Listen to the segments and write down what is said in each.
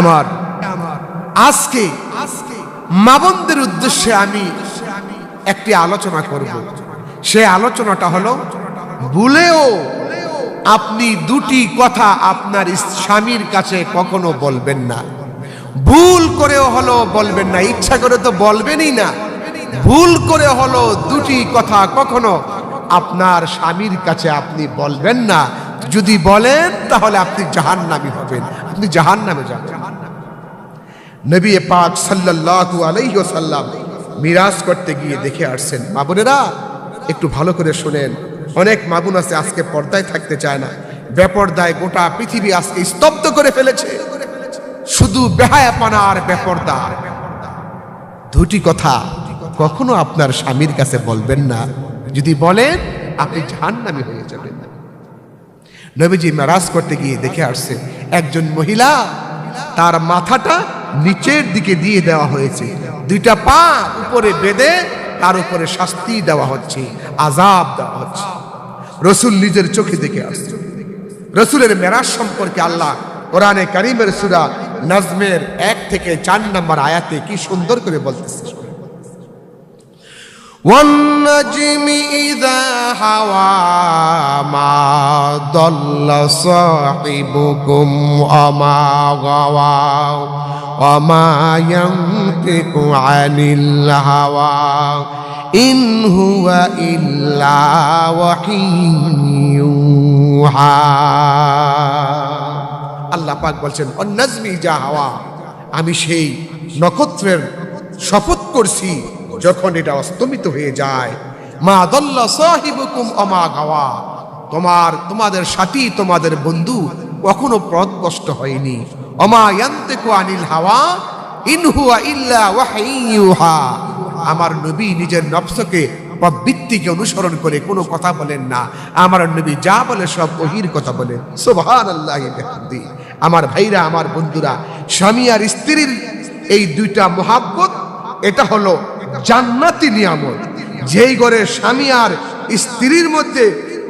আমার, আজকে মা বোনদের উদ্দেশ্যে আমি একটি আলোচনা করব। সে আলোচনাটা হলো, ভুলেও আপনি দুটি কথা আপনার স্বামীর কাছে কখনো বলবেন না। ভুল করেও হলো বলবেন না, ইচ্ছা করে তো বলবেনই না। ভুল করে হলো দুটি কথা কখনো আপনার স্বামীর কাছে আপনি বলবেন না। যদি বলেন তাহলে আপনি জাহান্নামী হবেন, আপনি জাহান্নামে যাবেন। নবী পাক সাল্লাল্লাহু আলাইহি ওয়াসাল্লাম মিরাজ করতে গিয়ে দেখে আসছেন। মা বোনেরা একটু ভালো করে শুনেন। অনেক মা বোন আছে আজকে পর্দায় থাকতে চায় না, বেপর্দায় গোটা পৃথিবী আজকে স্তব্ধ করে ফেলেছে। শুধু বেহায়াপনা আর বেপর্দা। দুটি কথা কখনো আপনার স্বামীর কাছে বলবেন না। যদি বলেন আপনি জাহান্নামী হয়ে যাবেন। নবীজি মিরাজ করতে গিয়ে দেখে আসছে একজন মহিলা, তার মাথাটা নিচের দিকে দিয়ে দেওয়া হয়েছে, দুইটা পা উপরে বেঁধে তার উপরে শাস্তি দেওয়া হচ্ছে, আযাব দেওয়া হচ্ছে। রাসূল নিজের চোখে দেখে আসছে। রাসূলের মিরাজ সম্পর্কে আল্লাহ কোরআনে কারীমের সূরা নাজমের 1 থেকে 4 নম্বর আয়াতে কি সুন্দর করে বলতেছে। والنجم إذا هوى ما ضل صاحبكم وما غوى وما ينطق عن الهوى إن هو إلا وحي يوحى। আল্লাহ পাক বলছেন, অন্নাজমি ইযা হাওয়া, আমি সেই নক্ষত্রের শপথ করছি যখন এটা অস্তমিত হয়ে যায়। মা দাল্লা সাহিবুকুম ওমা গাওয়া, তোমাদের সাথী তোমাদের বন্ধু কখনো পথভ্রষ্ট হয়নি। ওমা ইয়ান্তিকু আনিল হাওয়া ইন হুয়া ইল্লা ওয়াহয়ুন ইউহা, আমার নবী নিজের নফসকে প্রবৃত্তিকে অনুসরণ করে কোনো কথা বলেন না। আমার নবী যা বলে সব ওহীর কথা বলে। সুবহানাল্লাহি বিহামদি। আমার ভাইরা, আমার বন্ধুরা, স্বামী আর স্ত্রীর এই দুইটা মহাব্বত, এটা হলো জান্নাতি নিয়ামত। যেই ঘরে স্বামী আর স্ত্রীর মধ্যে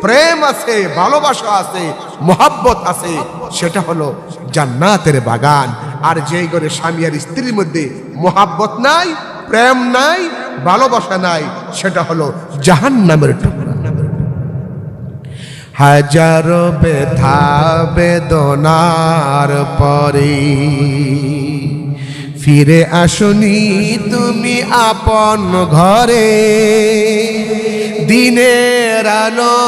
প্রেম আছে, ভালোবাসা আছে, মহাব্বত আছে, সেটা হলো জান্নাতের বাগান। আর যেই ঘরে স্বামী আর স্ত্রীর মধ্যে মহাব্বত নাই, প্রেম নাই, ভালোবাসা নাই, সেটা হলো জাহান্নামের টুকরা। হাজারো ব্যথা বেদনার পরে ফিরে আসনি তুমি আপন ঘরে। দিনের আলো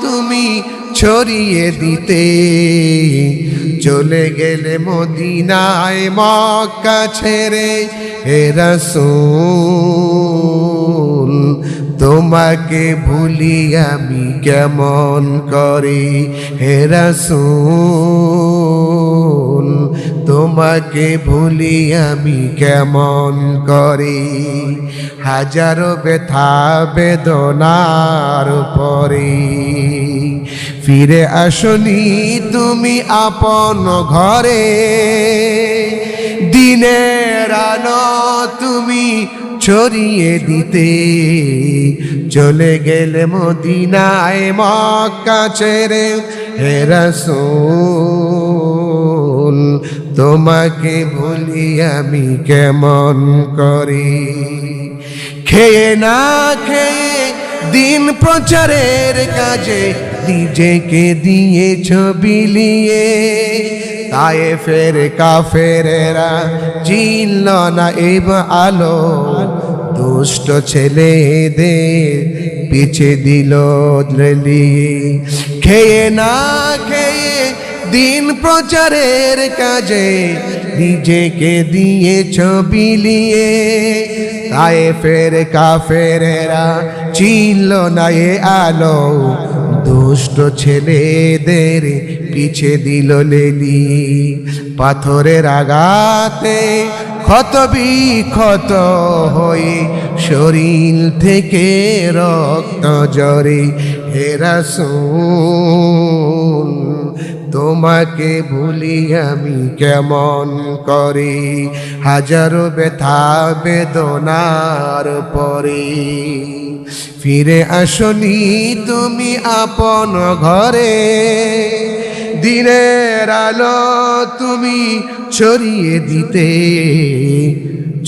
তুমি ছড়িয়ে দিতে চলে গেলে মদিনায় মক্কা ছেড়ে। হে রাসূল তোমাকে ভুলি আমি কেমন করে। হে রাসূল তোমাকে ভুলি আমি কেমন করে। হাজারো ব্যথা বেদনার পরে ফিরে আসনি তুমি আপন ঘরে। দিনের আলো তুমি ছড়িয়ে দিতে চলে গেলে মদিনায় মক্কা ছেড়ে। হে রাসূল তোমাকে ভুলি আমি কেমন করি। খেয়ে না খেয়ে দিন প্রচারের কাজে নিজেকে দিয়েছ বিলিয়ে। তায়েফের কাফেরেরা চিনল না এব আলো, দুষ্ট ছেলেদের পিছে দিল লেলিয়ে। খেয়ে না খেয়ে দিন প্রচারের কাজে নিজেকে দিয়েছ বিলিয়ে। তায়েফের কাফেরেরা চিনল না এ আলো, দুষ্ট ছেলেদের পিছে দিল লেলি। পাথরের আঘাতে ক্ষত বিক্ষত হয়ে শরীর থেকে রক্ত ঝরে। হে রাসূল তোমাকে ভুলি আমি কেমন করে। হাজারো ব্যথা বেদনার পরে ফিরে আসনি তুমি আপন ঘরে। দিনের আলো তুমি ছড়িয়ে দিতে,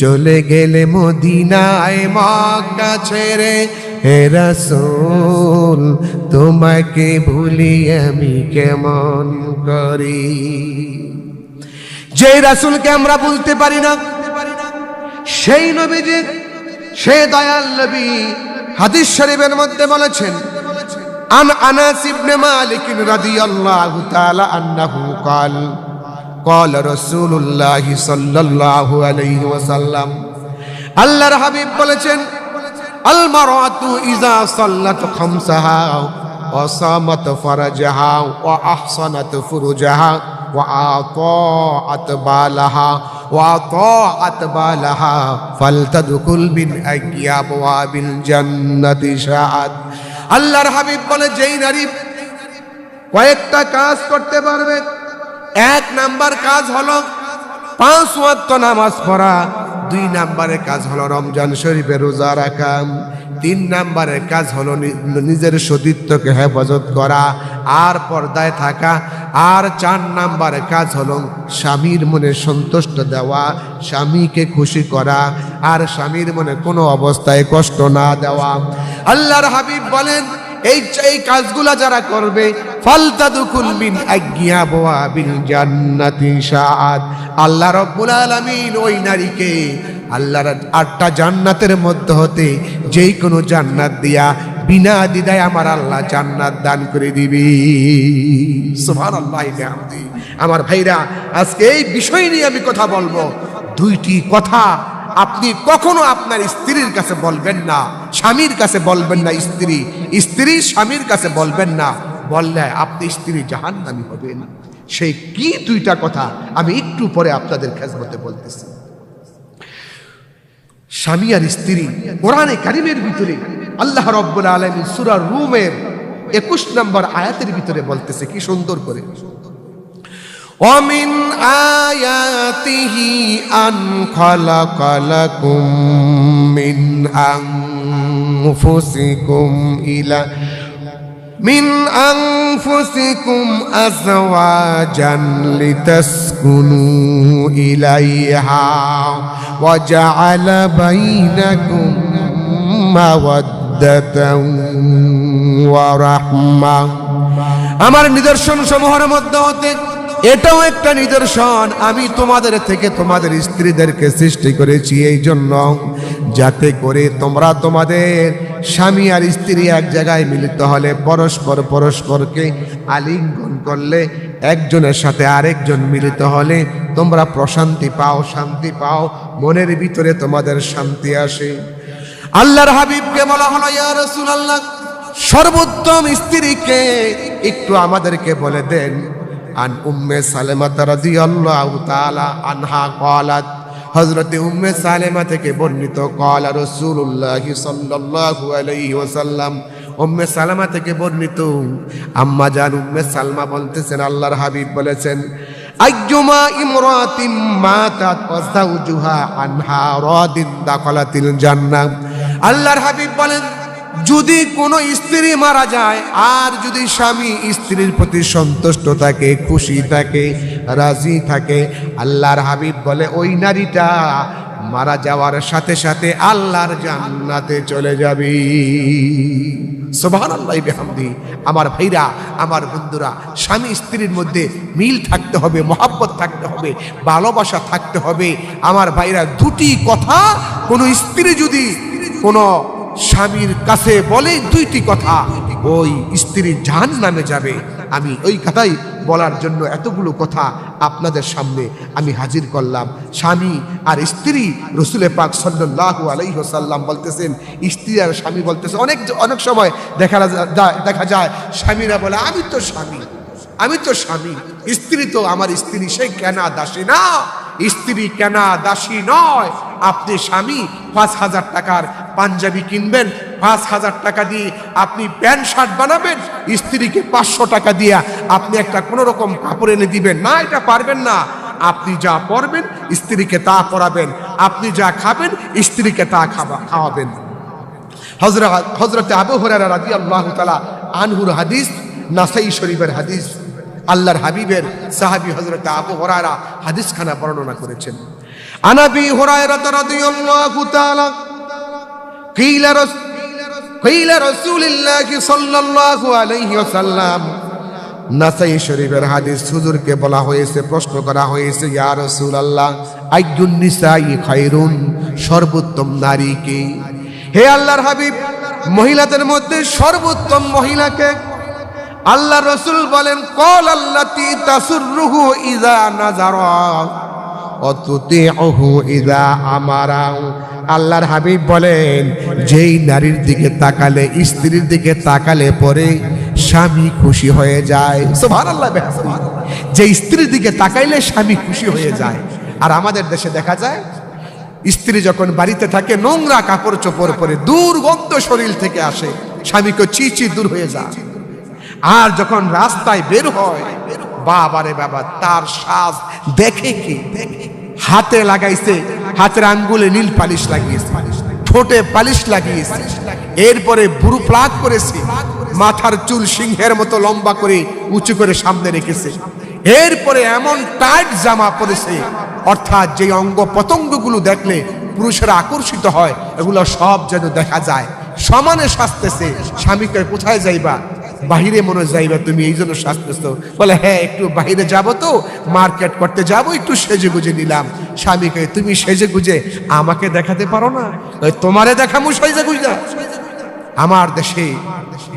চলে গেলে মদিনায় মক্কা ছেড়ে। হে রাসূল তোমাকে ভুলি আমি কেমন করি। যে রাসূলকে আমরা ভুলতে পারি না, সেই নবীজি, সেই দয়াল নবী হাদিস শরীফের মধ্যে বলেছেন, আন আনাস ইবনে মালিক রাদিয়াল্লাহু তাআলা আনহু قال قال رسول الله সাল্লাল্লাহু আলাইহি ওয়াসাল্লাম, আল্লাহর হাবিব বলেছেন, আল মারাতু ইযা সাল্লাত খামসাহা ওয়া সামাত ফারাজাহা ওয়া আহসানাত ফুরুজাহা ওয়া আতাআত বালাহা ফালতাদখুল মিন আবওয়াবিল জান্নাতি শাআত। আল্লাহর হাবিব বলে, যেই নারী কয়েকটা কাজ করতে পারবে, এক নাম্বার কাজ হলো 5 ওয়াক্ত নামাজ পড়া, 2 নাম্বারের কাজ হলো রমজান শরীফে রোজা রাখা, 3 নাম্বারের কাজ হলো নিজের সতীত্বকে হেফাজত করা আর পর্দায় থাকা, আর 4 নাম্বারের কাজ হলো স্বামীর মনে সন্তুষ্ট দেওয়া, স্বামীকে খুশি করা, আর স্বামীর মনে কোনো অবস্থায় কষ্ট না দেওয়া। আল্লাহর হাবিব বলেন, এই কাজগুলা যারা করবে, ফালতাদখুল মিন আবওয়াবিল জান্নাতি শাআত, আল্লাহ রাব্বুল আলামিন ওই নারীকে আল্লাহর 8টা জান্নাতের মধ্যে হতে যেই কোনো জান্নাত দিয়া বিনা দ্বিধায় আমার আল্লাহ জান্নাত দান করে দিবে। সুবহানাল্লাহ। আমার ভাইরা, আজকে এই বিষয় নিয়ে আমি কথা বলবো। 2টি কথা আপনি কখনো আপনার স্ত্রীর কাছে বলবেন না, স্বামীর কাছে বলবেন না, স্ত্রী স্বামীর কাছে বলবেন না, বললে আপনি স্ত্রী জাহান্নামী হবেন। সেই কি 2টা কথা আমি একটু পরে আপনাদের খেজমতে বলতেছি। স্বামী আর স্ত্রী কোরআনে কারিমের ভিতরে আল্লাহ রাব্বুল আলামিন সূরা রুমের 21 নম্বর আয়াতের ভিতরে বলতেছে কি সুন্দর করে, وَمِنْ آيَاتِهِ أَنْ خَلَقَ لَكُم مِّنْ أَنفُسِكُمْ أَزْوَاجًا لِتَسْكُنُوا إِلَيْهَا وَجَعَلَ بَيْنَكُم مَّوَدَّةً وَرَحْمَةً। আমার নিদর্শন সমূহের মধ্যে হতে এটাও একটা নিদর্শন, আমি তোমাদের থেকে তোমাদের স্ত্রীদেরকে সৃষ্টি করেছি এই জন্য, যাতে করে তোমরা তোমাদের স্বামী আর স্ত্রী এক জায়গায় মিলিত হলে পরস্পরকে আলিঙ্গন করলে, একজনের সাথে আরেকজন মিলিত হলে তোমরা প্রশান্তি পাও, শান্তি পাও, মনের ভিতরে তোমাদের শান্তি আসে। আল্লাহর হাবিবকে বলা হলো, ইয়া রাসূলুল্লাহ, সর্বোত্তম স্ত্রীকে একটু আমাদেরকে বলে দেন। আন উম্মে সালেমা রাদিয়াল্লাহু তাআলা আনহা ক্বালাত, হযরতে উম্মে সালেমা থেকে বর্ণিত, ক্বালা রাসূলুল্লাহ সাল্লাল্লাহু আলাইহি ওয়াসাল্লাম, উম্মে সালেমা থেকে বর্ণিত, আম্মা জান উম্মে সালমা বলতেছেন, আল্লাহর হাবিব বলেছেন, আইয়ুমা ইমরাতিম মাতাত ওয়া যাওজুহা আনহা রাদিন দাখালাতিল জান্নাহ। আল্লাহর হাবিব বলেন, যদি কোনো স্ত্রী মারা যায় আর যদি স্বামী স্ত্রীর প্রতি সন্তুষ্ট থাকে, খুশি থাকে, রাজি থাকে, আল্লাহর হাবিব বলে ওই নারীটা মারা যাওয়ার সাথে সাথে আল্লাহর জান্নাতে চলে যাবে। সুবহানাল্লাহ বিহামদি। আমার ভাইরা, আমার বন্ধুরা, স্বামী স্ত্রীর মধ্যে মিল থাকতে হবে, মহব্বত থাকতে হবে, ভালোবাসা থাকতে হবে। আমার ভাইরা, 2টি কথা কোনো স্ত্রী যদি কোনো স্বামীর কাছে বলে, 2টি কথা, ওই স্ত্রী জাহান্নামে যাবে। আমি ওই কথাই বলার জন্য এতগুলো কথা আপনাদের সামনে আমি হাজির করলাম। স্বামী আর স্ত্রী, রাসূল পাক সাল্লাল্লাহু আলাইহি ওয়াসাল্লাম বলতেছেন, স্ত্রী আর স্বামী বলতেছে, অনেক সময় দেখা যায় স্বামীরা বলে, আমি তো স্বামী, স্ত্রী তো আমার স্ত্রী, সে কেনা দাসী না। স্ত্রী কেনা দাসী নয়। আপনি স্বামী 5,000 টাকার পাঞ্জাবি কিনবেন, 5,000 টাকা দিয়ে আপনি প্যান্ট শার্ট বানাবেন, স্ত্রীকে 500 টাকা দিয়ে আপনি একটা কোনো রকম কাপড় এনে দিবেন না, এটা পারবেন না। আপনি যা পরবেন স্ত্রীকে তা পরাবেন, আপনি যা খাবেন স্ত্রীকে তা খাওয়াবেন। হযরতে আবু হুরায়রা রাদিয়াল্লাহু তাআলা আনহুর হাদিস, নাসাই শরীফের হাদিস। আল্লাহর হাবিবের সাহাবী হযরত আবু হুরায়রা হাদিসখানা বর্ণনা করেছেন। আনাবি হুরায়রা রাদিয়াল্লাহু তাআলা কিলা রাসূলুল্লাহি সাল্লাল্লাহু আলাইহি ওয়াসাল্লাম, নাসাই শরীফের হাদিস, হুজুরকে বলা হয়েছে, প্রশ্ন করা হয়েছে, ইয়া রাসূলুল্লাহ আইয়ুন নিসাই খায়রুন, সর্বোত্তম নারী কে? হে আল্লাহর হাবিব, মহিলাদের মধ্যে সর্বোত্তম মহিলাকে? আল্লাহ রাসূল বলেন, ক্বাল আল্লাতী তাসুররুহু ইযা নাযারা ওয়া তুতিউহু ইযা আমারা। আল্লাহর হাবিব বলেন, যেই নারীর দিকে তাকালে, স্ত্রীর দিকে তাকালে পরে স্বামী খুশি হয়ে যায়। সুবহানাল্লাহ। যে স্ত্রীর দিকে তাকাইলে স্বামী খুশি হয়ে যায়। আর আমাদের দেশে দেখা যায়, স্ত্রী যখন বাড়িতে থাকে নোংরা কাপড় চোপড় পরে, দুর্গন্ধ শরীর থেকে আসে, স্বামীকে চি দূর হয়ে যায়। আর যখন রাস্তায় বের হয়, বাবারে বাবা, তার সাজ দেখে কি, হাতে লাগাইছে, হাতের আঙ্গুলে নীল পালিশ লাগিয়েছে, ঠোঁটে পালিশ লাগিয়েছে, এরপরে বুড়ো প্লাগ করেছে, মাথার চুল সিংহের মতো লম্বা করে উঁচু করে সামনে রেখেছে, এরপরে এমন টাইট জামা পরেছে, অর্থাৎ যে অঙ্গ পতঙ্গগুলো দেখলে পুরুষেরা আকর্ষিত হয়, এগুলো সব যেন দেখা যায়। সমানে সাজতেছে। স্বামীকে, কোথায় যাইবা? বাহিরে মনে যাইবা তুমি, এই জন্য সাজতেছ? বলে, হ্যাঁ একটু বাহিরে যাব, তো মার্কেট করতে যাব, একটু সেজে গুজে নিলাম। স্বামীকে, তুমি সেজে গুজে আমাকে দেখাতে পারো না? তোমারে দেখামু সেজে গুজে? আমার দেশে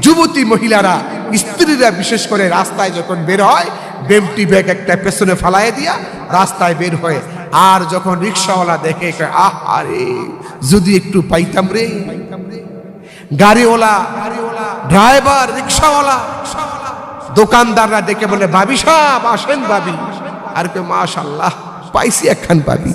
যুবতী মহিলারা, স্ত্রীরা বিশেষ করে রাস্তায় যখন বের হয়, বেমটি ব্যাগ একটা পেছনে ফালায় দিয়া রাস্তায় বের হয়। আর যখন রিক্সাওয়ালা দেখে, আরে যদি একটু পাইতাম রে। গাড়িওয়ালা, ড্রাইভার, রিক্সাওয়ালা, দোকানদাররা দেখে বলে, ভাবি সাহেব আসেন ভাবি। আর কে, মাশাআল্লাহ পাইছি একখান ভাবি।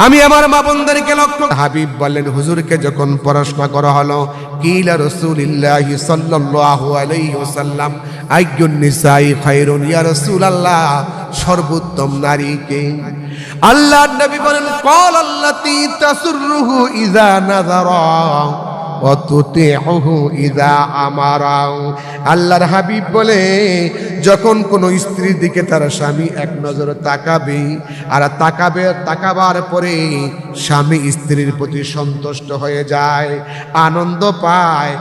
আমি আমার মা বোনদেরকে লক্ষ্য, হাবিব বললেন, হুজুরকে যখন পড়াশোনা করা হলো, কিলা রাসূলুল্লাহি সাল্লাল্লাহু আলাইহি ওয়াসাল্লাম আইয়ুন নিসাই খায়রুন, ইয়া রাসূলুল্লাহ সর্বোত্তম নারী কে? আল্লাহর নবী বলেন, ক্বাল আল্লাতী তাসুররুহু ইযা নাযারা ওয়া তুতিউহু ইযা আমারা। আল্লাহর হাবিব বলে, যখন কোন স্ত্রীর দিকে তার স্বামী এক নজর তাকাবে, আর তাকাবার পরে স্বামী স্ত্রীর প্রতি সন্তুষ্ট হয়ে যায়, আনন্দ পায়।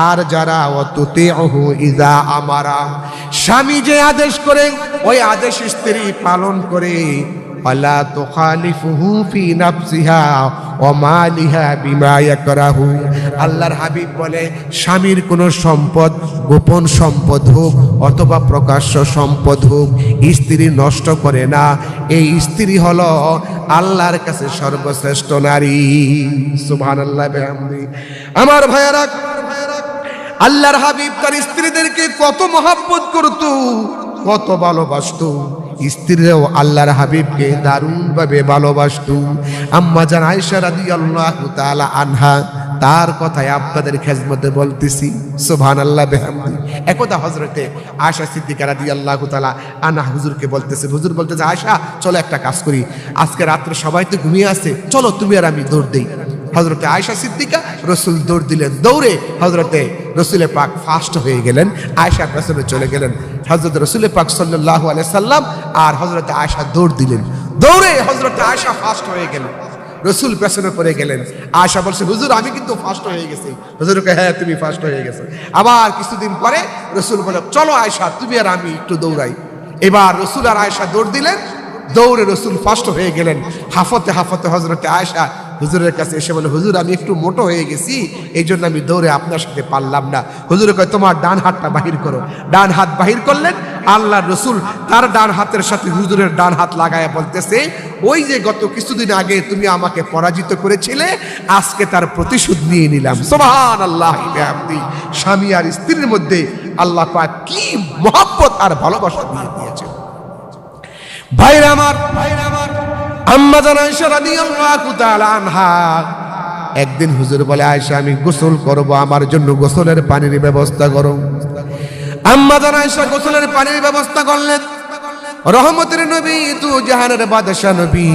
আর যারা ওয়া তুতিউহু ইযা আমারা, স্বামী যে আদেশ করে ওই আদেশ স্ত্রী পালন করে, ওয়ালা তুখালিফুহু ফি নাফসিহা ওয়া মালিহা বিমা ইয়াকরাহু। আল্লাহর হাবিব বলে, স্বামীর কোনো সম্পদ, গোপন সম্পদ হোক অথবা প্রকাশ্য সম্পদ হোক, স্ত্রী নষ্ট করে না। এই স্ত্রী হলো আল্লাহর কাছে সর্বশ্রেষ্ঠ নারী। সুবহানাল্লাহ বিহামদি। আমার ভাইয়ারা, আল্লাহর হাবিব তার স্ত্রীদেরকে কত মহব্বত করত, কত ভালোবাসত। স্ত্রীরাও আল্লাহর হাবিবকে দারুণভাবে ভালোবাসত। আম্মা জান আয়েশা রাদিয়াল্লাহু তাআলা আনহা, তার কথাই আপনাদের খেজমতে বলতেছি। সুবহানাল্লাহ বিহামদি। একদা হযরতে আয়েশা সিদ্দিকা রাদিয়াল্লাহু তাআলা আনহা হুজুরকে বলতেছে, হুজুর বলতেছে, আয়েশা চলো একটা কাজ করি, আজকে রাত্রে সবাই তো ঘুমিয়ে আছে, চলো তুমি আর আমি দৌড় দেই। হযরতে আয়েশা সিদ্দিকা, রসুল দৌড় দিলেন, দৌড়ে হযরতে রসুলে পাক ফাস্ট হয়ে গেলেন, আয়েশার পেছনে চলে গেলেন। হযরত রসুল পাক সাল্লাল্লাহু আলাইহি সাল্লাম আর হযরতে আয়েশা দৌড় দিলেন, দৌড়ে হযরতে আয়েশা ফাস্ট হয়ে গেলেন, রসুল পেছনে পড়ে গেলেন। আয়েশা বলছে, হুজুর আমি কিন্তু ফাস্ট হয়ে গেছি। হুজুরকে, হ্যাঁ তুমি ফাস্ট হয়ে গেছো। আবার কিছুদিন পরে রসুল বলে, চলো আয়েশা তুমি আর আমি একটু দৌড়াই। এবার রসুল আর আয়েশা দৌড় দিলেন, দৌড়ে রসুল ফাস্ট হয়ে গেলেন। হাফতে হাফতে হযরতে আয়েশা হুজুরের কাছে এসে বলে, হুজুর আমি একটু মোটো হয়ে গেছি, এই জন্য আমি দৌড়ে আপনার সাথে পারলাম না। হুজুরে কয়, তোমার ডান হাতটা বাহির করো। ডান হাত বাহির করলেন। আল্লাহ রসুল তার ডান হাতের সাথে হুজুরের ডান হাত লাগায়া বলতেছে, ওই যে গত কিছুদিন আগে তুমি আমাকে পরাজিত করেছিলে, আজকে তার প্রতিশোধ নিয়ে নিলাম। সুবহানাল্লাহ বিহামদি। স্বামী আর স্ত্রীর মধ্যে আল্লাহ পাক কি মহব্বত আর ভালোবাসা দিয়ে দিয়েছে। ভাইরা আমার, আম্মা জান আয়েশা রাদিয়াল্লাহু তাআলা আনহা, একদিন হুজুর বলে, আয়েশা আমি গোসল করব, আমার জন্য গোসলের পানির ব্যবস্থা করো। আম্মা জান আয়েশা গোসলের পানির ব্যবস্থা করলেন। রহমতের নবী, তু জাহানের বাদশা নবী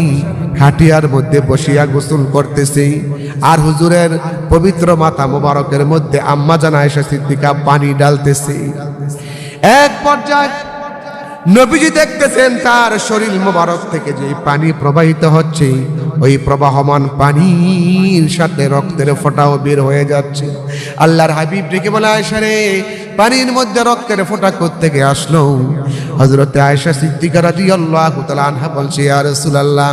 খাটিয়ার মধ্যে বসিয়া গোসল করতেছে, আর হুজুরের পবিত্র মাথা মোবারকের মধ্যে আম্মা জান আয়েশা সিদ্দিকা পানি ঢালতেছে। এক পর্যায়ে নবীজি দেখতেছেন তার শরীর মোবারক থেকে যে পানি প্রবাহিত হচ্ছে, ওই প্রবাহমান পানির সাথে রক্তের ফোঁটাও বের হয়ে যাচ্ছে। আল্লাহর হাবিব ডেকে বলে, আয়েশা রে, পানির মধ্যে রক্তের ফোঁটা কোত্থেকে আসলো? হযরতে আয়েশা সিদ্দিকা রাদিয়াল্লাহু তাআলা আনহা বলছে, ইয়া রাসূলুল্লাহ,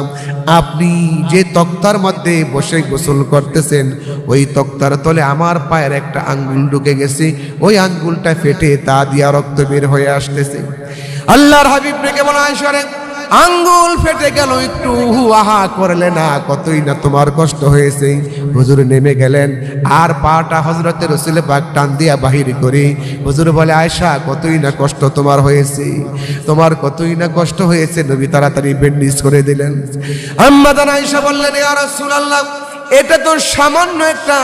আপনি যে তক্তার মধ্যে বসে গোসল করতেছেন, ওই তক্তার তলে আমার পায়ের একটা আঙ্গুল ঢুকে গেছে, ওই আঙ্গুলটা ফেটে তা দিয়া রক্ত বের হয়ে আসতেছে। আল্লাহর হাবিব ডেকে বলে, আয়েশা রে, আঙ্গুল ফেটে গেল, একটু আহা করলে না, কতই না তোমার কষ্ট হয়েছে। হুজুর নেমে গেলেন, আর পাটা হযরতে রাসূল পাক টান দিয়া বাহির করে হুজুর বলে, আয়েশা, কতই না কষ্ট তোমার হয়েছে, তোমার কতই না কষ্ট হয়েছে। নবী তাড়াতাড়ি ব্যান্ডেজ করে দিলেন। আম্মা জান আয়েশা বললেন, ইয়া রাসূলুল্লাহ, এটা তো সামান্য একটা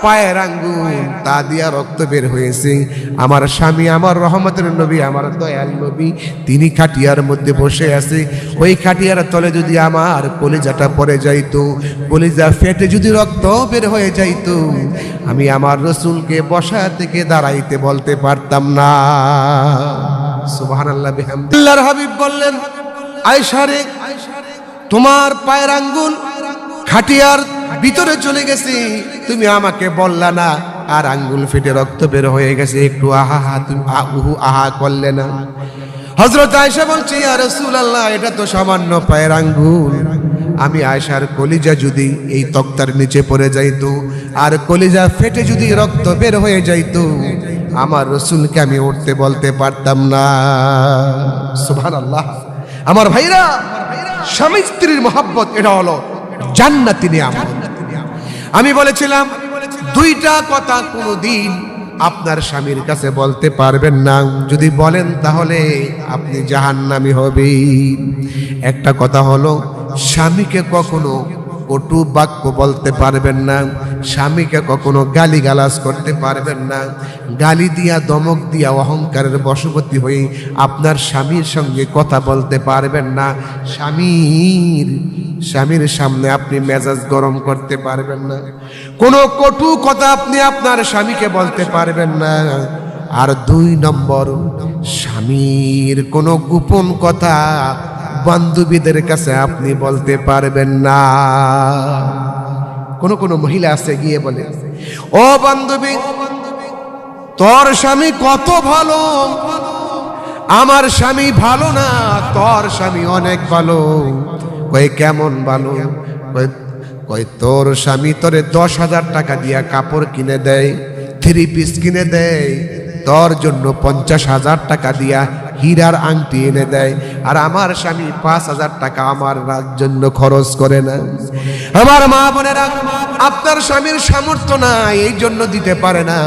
পায়ের আঙ্গুল, তা দিয়া রক্ত বের হয়েছে। আমার স্বামী, আমার রহমতের নবী, আমার দয়াল নবী, তিনি খাটিয়ার মধ্যে বসে আছে। ওই খাটিয়ার তলে যদি আমার কলিজাটা পড়ে যাইতো, কলিজা ফেটে যদি রক্ত বের হয়ে যাইতো, আমি আমার রাসূলকে বসা থেকে দাঁড়াইতে বলতে পারতাম না। সুবহানাল্লাহ বিহামদিহি। আল্লাহর হাবিব বললেন, আয়েশা রে, তোমার পায়ের আঙ্গুল খাটিয়ার ভিতরে চলে গেছে, তুমি আমাকে বললা না, আর আঙ্গুল ফেটে রক্ত বের হয়ে গেছে, একটু আহা হা তুমি আহা করলে না। হযরত আয়েশা বলছে, ইয়া রাসূলুল্লাহ, এটা তো সামান্য পায়ের আঙ্গুল। আমি আয়েশার কলিজা যদি এই তক্তার নিচে পড়ে যাইতো, আর কলিজা ফেটে যদি রক্ত বের হয়ে যাইতো, আমার রাসূলকে আমি উঠতে বলতে পারতাম না। সুবহানাল্লাহ। আমার ভাইরা, স্বামী স্ত্রীর মহব্বত, এটা হলো জান্নাতি নিয়ামত। আমি বলেছিলাম, দুইটা কথা কোনোদিন আপনার স্বামীর কাছে বলতে পারবেন না, যদি বলেন তাহলে আপনি জাহান্নামী হবেন। একটা কথা হলো, স্বামীকে কখনো কটু বাক্য বলতে পারবেন না, স্বামীকে কখনো গালিগালাজ করতে পারবেন না। গালি দিয়া, দমক দিয়া, অহংকারের বশবর্তী হয়ে আপনার স্বামীর সঙ্গে কথা বলতে পারবেন না। স্বামীর সামনে আপনি মেজাজ গরম করতে পারবেন না। কোনো কটু কথা আপনি আপনার স্বামীকে বলতে পারবেন না। আর 2 নম্বর, স্বামীর কোনো গোপন কথা বান্ধবীদের কাছে আপনি বলতে পারবেন না। কোনো মহিলা আছে, গিয়ে বলে, ও বান্ধবী, তোর স্বামী কত ভালো, আমার স্বামী ভালো না, তোর স্বামী অনেক ভালো। কই কেমন ভালো? কই তোর স্বামী তোরে 10,000 টাকা দিয়া কাপড় কিনে দেয়, 3 পিস কিনে দেয়, তোর জন্য 50,000 টাকা দিয়া হীরার আংটি এনে দেয়, আর আমার স্বামী 5,000 টাকা আমার জন্য খরচ করে না। আমার মা বোনেরা, আপনার স্বামীর সামর্থ্য নাই, এই জন্য দিতে পারে না।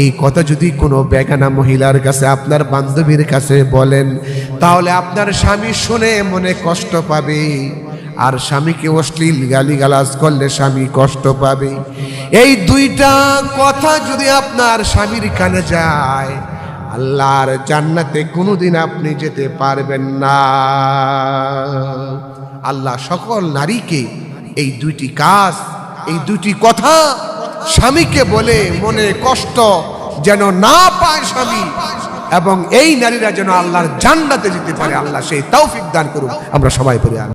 এই কথা যদি কোনো বেগানা মহিলার কাছে, আপনার বান্ধবীর কাছে বলেন, তাহলে আপনার স্বামী শুনে মনে কষ্ট পাবে, আর স্বামীকে অশ্লীল গালিগালাজ করলে স্বামী কষ্ট পাবে। এই 2টা কথা যদি আপনার স্বামীর কানে যায়, আল্লাহর জান্নাতে কোনোদিন আপনি যেতে পারবেন না। আল্লাহ সকল নারীকে এই 2টি কাজ, এই 2টি কথা স্বামীকে বলে মনে কষ্ট যেন না পায় স্বামী, এবং এই নারীরা যেন আল্লাহর জান্নাতে যেতে পারে, আল্লাহ সেই তৌফিক দান করুন। আমরা সবাই পড়ি।